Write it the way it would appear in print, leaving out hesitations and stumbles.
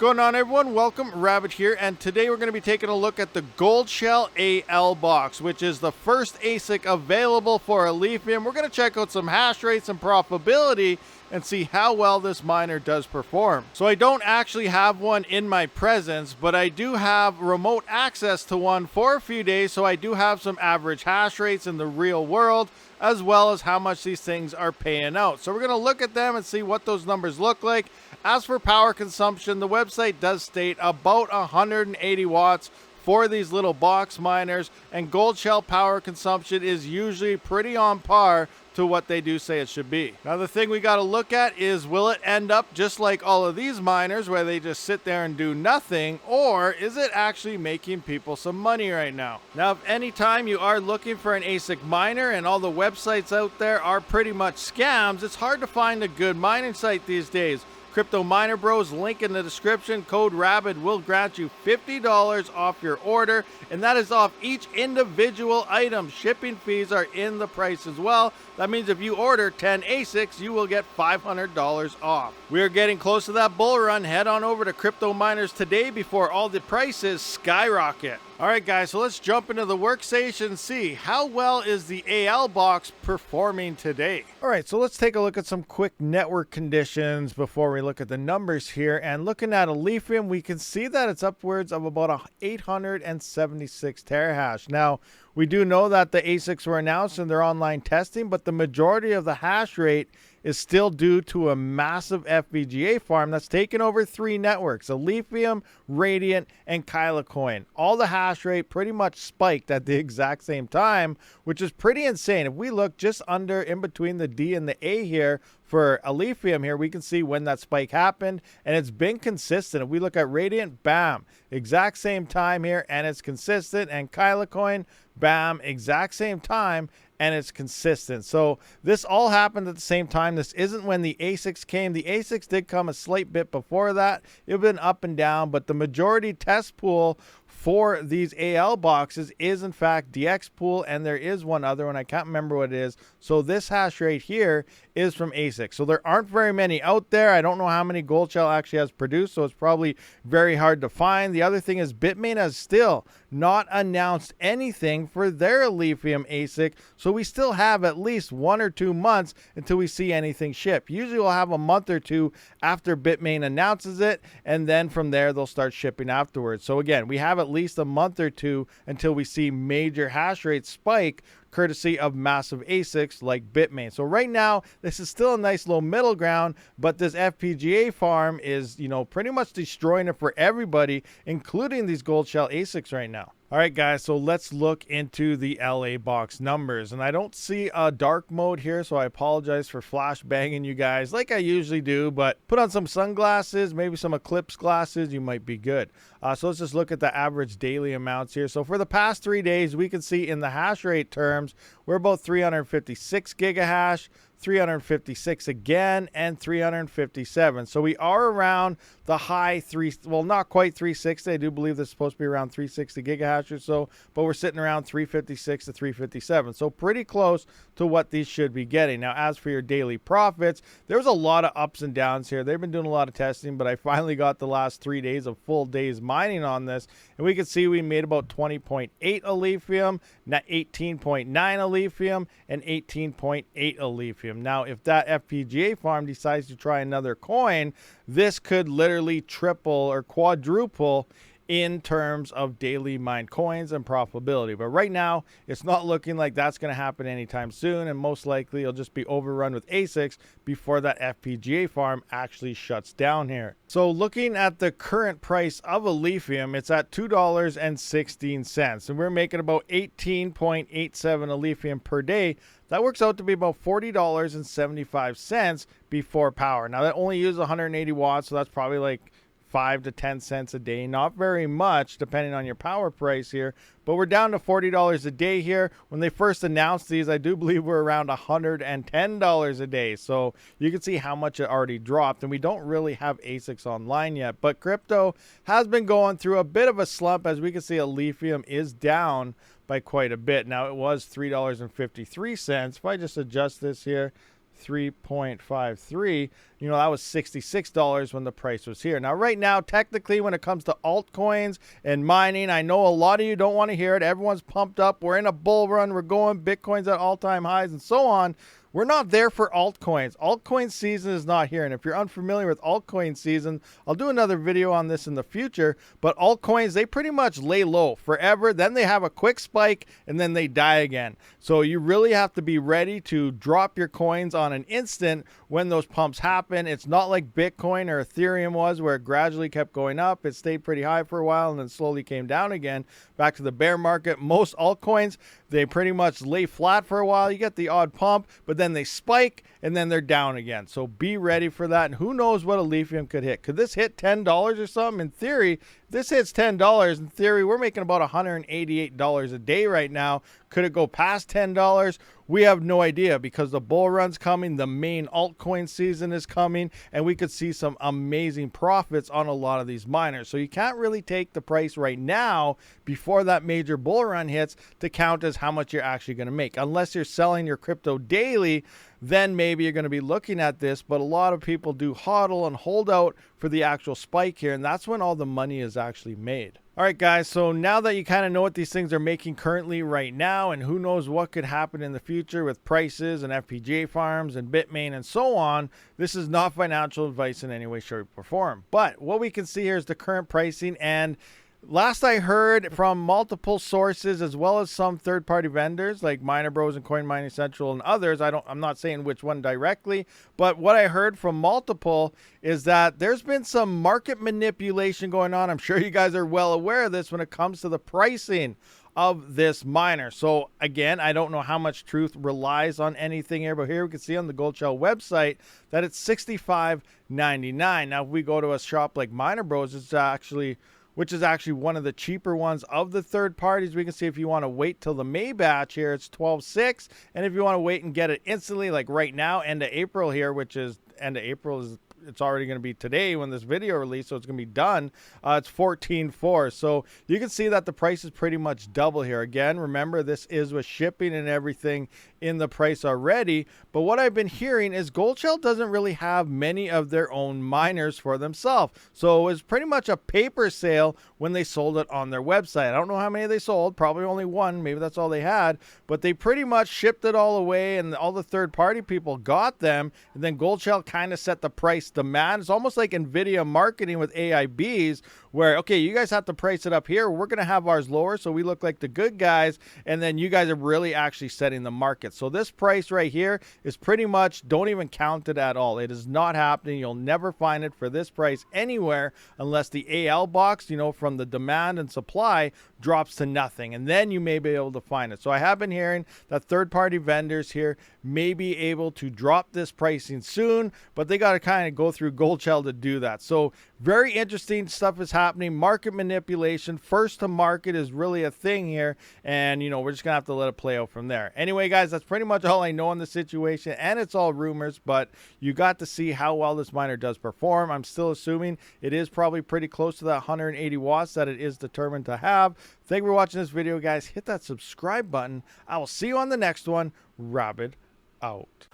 going on, everyone? Welcome, Rabid here, and today we're going to be taking a look at the GoldShell AL box, which is the first ASIC available for Alephium. We're going to check out some hash rates and profitability and see how well this miner does perform. So I don't actually have one in my presence, but I do have remote access to one for a few days, so I do have some average hash rates in the real world, as well as how much these things are paying out. So we're going to look at them and see what those numbers look like. As for power consumption, the website does state about 180 watts for these little box miners, and GoldShell power consumption is usually pretty on par to what they do say it should be. Now the thing we got to look at is, will it end up just like all of these miners where they just sit there and do nothing, or is it actually making people some money right now? Now if any time you are looking for an ASIC miner and all the websites out there are pretty much scams, it's hard to find a good mining site these days. Crypto Miner Bros, link in the description. Code RABID will grant you $50 off your order, and that is off each individual item. Shipping fees are in the price as well. That means if you order 10 ASICs, you will get $500 off. We are getting close to that bull run. Head on over to Crypto Miners today before all the prices skyrocket. All right, guys, so let's jump into the workstation and see how well is the AL box performing today. All right, so let's take a look at some quick network conditions before we look at the numbers here. And looking at Alephium, we can see that it's upwards of about 876 terahash. Now, we do know that the ASICs were announced in their online testing, but the majority of the hash rate is still due to a massive FPGA farm that's taken over 3 networks: Alephium, Radiant, and Kylecoin. All the hash rate pretty much spiked at the exact same time, which is pretty insane. If we look just under in between the D and the A here for Alephium here, we can see when that spike happened, and it's been consistent. If we look at Radiant, bam, exact same time here, and it's consistent, and Kylecoin, bam, exact same time, and it's consistent. So this all happened at the same time. This isn't when the ASICs came. The ASICs did come a slight bit before that. It's been up and down, but the majority test pool for these AL boxes is in fact DX pool, and there is one other one. I can't remember what it is. So this hash rate here is from ASIC. So there aren't very many out there. I don't know how many GoldShell actually has produced, so it's probably very hard to find. The other thing is Bitmain has still not announced anything for their Alephium ASIC, so we still have at least 1 or 2 months until we see anything ship. Usually we'll have a month or two after Bitmain announces it, and then from there they'll start shipping afterwards. So again, we have at least a month or two until we see major hash rate spike, courtesy of massive ASICs like Bitmain. So right now, this is still a nice low middle ground, but this FPGA farm is, pretty much destroying it for everybody, including these GoldShell ASICs right now. All right, guys, so let's look into the LA box numbers. And I don't see a dark mode here, so I apologize for flash banging you guys like I usually do, but put on some sunglasses, maybe some Eclipse glasses, you might be good. So let's just look at the average daily amounts here. So for the past 3 days, we can see in the hash rate terms, we're about 356 gigahash, 356 again, and 357. So we are around the high not quite 360. I do believe this is supposed to be around 360 gigahash or so, but we're sitting around 356 to 357. So pretty close to what these should be getting. Now, as for your daily profits, there's a lot of ups and downs here. They've been doing a lot of testing, but I finally got the last 3 days of full days mining on this, and we can see we made about 20.8 Alephium, 18.9 Alephium, and 18.8 Alephium. Now, if that FPGA farm decides to try another coin, this could literally triple or quadruple in terms of daily mined coins and profitability. But right now, it's not looking like that's going to happen anytime soon, and most likely it'll just be overrun with ASICs before that FPGA farm actually shuts down here. So looking at the current price of Alephium, it's at $2.16, and we're making about 18.87 Alephium per day. That works out to be about $40.75 before power. Now that only uses 180 watts, so that's probably like 5 to 10 cents a day. Not very much depending on your power price here, but we're down to $40 a day here. When they first announced these, I do believe we're around $110 a day. So you can see how much it already dropped, and we don't really have ASICs online yet, but crypto has been going through a bit of a slump. As we can see, Alephium is down by quite a bit. Now it was $3.53. If I just adjust this here, 3.53, you know, that was $66 when the price was here. Now, right now, technically, when it comes to altcoins and mining, I know a lot of you don't want to hear it. Everyone's pumped up. We're in a bull run. We're going Bitcoin's at all-time highs and so on. We're not there for altcoins. Altcoin season is not here. And if you're unfamiliar with altcoin season, I'll do another video on this in the future. But altcoins, they pretty much lay low forever. Then they have a quick spike and then they die again. So you really have to be ready to drop your coins on an instant when those pumps happen. It's not like Bitcoin or Ethereum was, where it gradually kept going up. It stayed pretty high for a while and then slowly came down again back to the bear market. Most altcoins, they pretty much lay flat for a while. You get the odd pump, but then they spike and then they're down again. So be ready for that. And who knows what a lithium could hit? Could this hit $10 or something? In theory, if this hits $10, in theory, we're making about $188 a day right now. Could it go past $10? We have no idea, because the bull run's coming, the main altcoin season is coming, and we could see some amazing profits on a lot of these miners. So you can't really take the price right now before that major bull run hits to count as how much you're actually going to make. Unless you're selling your crypto daily, then maybe you're going to be looking at this. But a lot of people do hodl and hold out for the actual spike here, and that's when all the money is actually made. All right, guys, so now that you kind of know what these things are making currently right now, and who knows what could happen in the future with prices and FPGA farms and Bitmain and so on, this is not financial advice in any way, shape, or form. But what we can see here is the current pricing, and last I heard from multiple sources, as well as some third-party vendors like Miner Bros and Coin Mining Central and others. I'm not saying which one directly, but what I heard from multiple is that there's been some market manipulation going on. I'm sure you guys are well aware of this when it comes to the pricing of this miner. So again, I don't know how much truth relies on anything here, but here we can see on the GoldShell website that it's $65.99. Now, if we go to a shop like Miner Bros, which is actually one of the cheaper ones of the third parties. We can see if you want to wait till the May batch here, it's $12.6. And if you want to wait and get it instantly, like right now, end of April here, which is end of April is, it's already going to be today when this video released, so it's going to be done. It's $14.4. So you can see that the price is pretty much double here. Again, remember, this is with shipping and everything in the price already. But what I've been hearing is GoldShell doesn't really have many of their own miners for themselves. So it was pretty much a paper sale when they sold it on their website. I don't know how many they sold, probably only one, maybe that's all they had, but they pretty much shipped it all away and all the third-party people got them, and then GoldShell kind of set the price demand. It's almost like NVIDIA marketing with AIBs, where, okay, you guys have to price it up here. We're going to have ours lower so we look like the good guys, and then you guys are really actually setting the market. So this price right here is pretty much, don't even count it at all. It is not happening. You'll never find it for this price anywhere unless the AL box, you know, from the demand and supply drops to nothing, and then you may be able to find it. So I have been hearing that third-party vendors here may be able to drop this pricing soon, but they got to kind of go through GoldShell to do that. So very interesting stuff is happening. Market manipulation, first to market is really a thing here, and you know, we're just gonna have to let it play out from there. Anyway, guys, that's pretty much all I know on the situation, and it's all rumors, but you got to see how well this miner does perform. I'm still assuming it is probably pretty close to that 180 watts that it is determined to have. Thank you for watching this video, guys. Hit that subscribe button. I will see you on the next one. Rabid out.